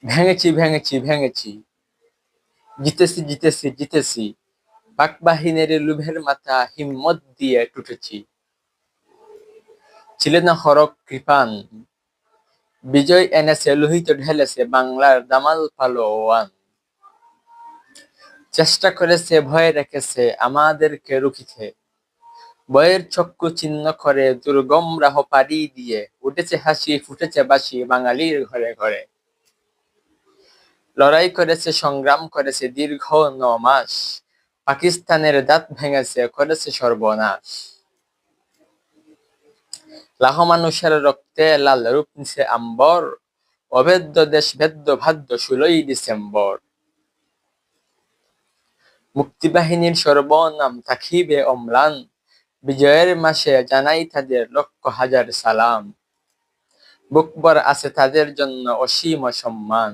ভেঙেছি ভেঙেছি ভেঙেছি, জিতেছি জিতেছি জিতেছি, পাকবাহিনীর লোভের মাথা হিম্মত দিয়ে টুটেছি। ছিলে না হরক কৃপান, বিজয় এনেছে লোহিত ঢেলেছে বাংলার দামাল পালোয়ান। চেষ্টা করেছে ভয় রেখেছে আমাদেরকে রুখিতে, বয়ের চক্ষু চিহ্ন করে দুর্গম রাহ পাড়ি দিয়ে উঠেছে হাসি ফুটেছে বাসি বাঙালির ঘরে ঘরে। লড়াই করেছে সংগ্রাম করেছে দীর্ঘ ৯ মাস, পাকিস্তানের দাঁত ভেঙেছে করেছে সর্বনাশ। লাখ মানুষের রক্তে লাল রূপ নিছে আম্বর, অভেদ্য দেশ ভেদ্য ভাদ্য ১৬ই ডিসেম্বর। মুক্তিবাহিনীর সর্বনাম থাকিবে অম্লান, বিজয়ের মাসে জানাই তাদের লক্ষ হাজার সালাম। বুকভর আছে তাদের জন্য অসীম সম্মান।